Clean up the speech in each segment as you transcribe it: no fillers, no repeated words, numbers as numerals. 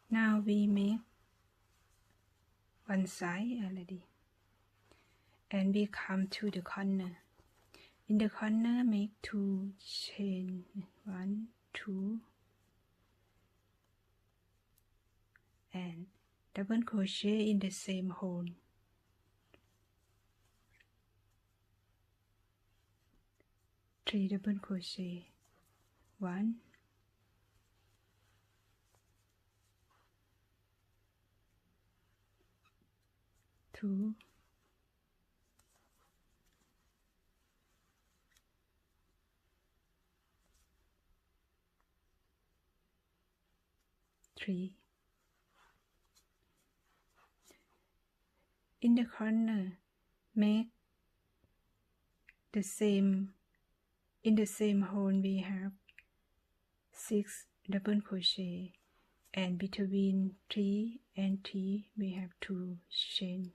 Now we make one side already, and we come to the corner. In the corner, make 2 chain, 1, 2, and double crochet in the same hole. 3 double crochet, 1, 2, 3. In the corner, make the same. In the same hole we have 6 double crochet, and between 3 and 3 we have 2 chain.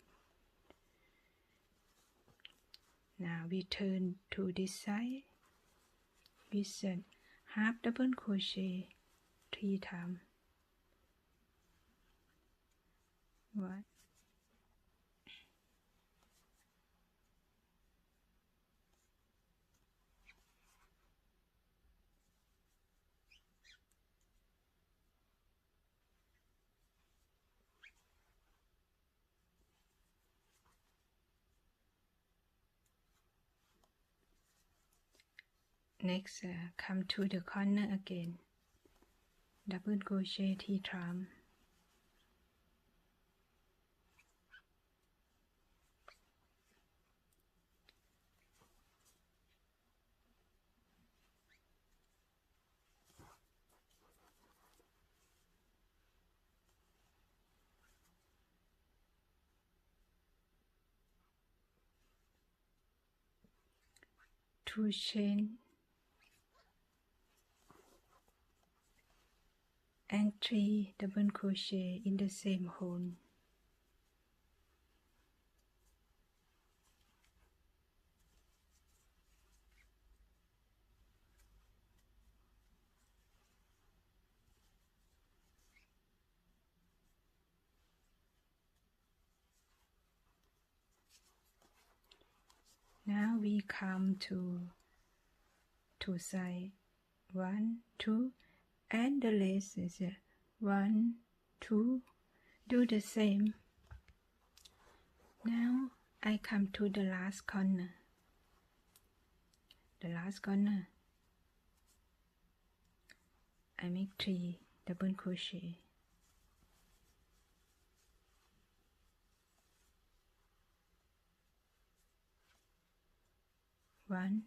Now we turn to this side. We set half double crochet 3 times. 1, next, come to the corner again, double crochet 3 times. Two chain and 3 double crochet in the same hole. Now we come to two sides, 1, 2, and the lace is 1, 2. Do the same. Now I come to the last corner. The last corner, I make 3 double crochet. 1,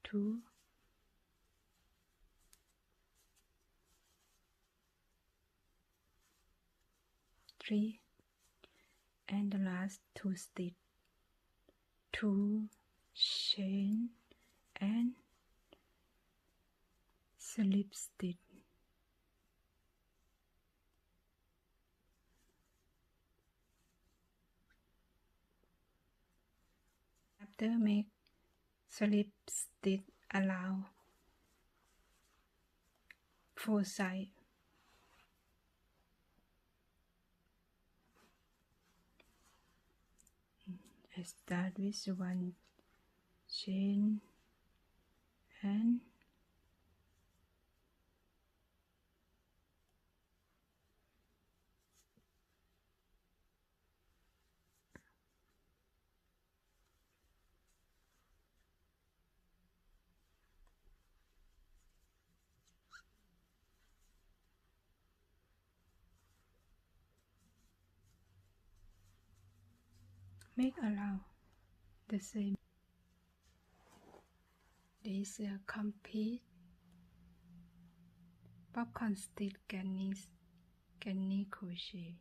2, 3, and the last 2 stitch, 2 chain and slip stitch. After make slip stitch, allow 4 sides. I start with 1 chain and make allow the same. This complete popcorn stitch canny crochet.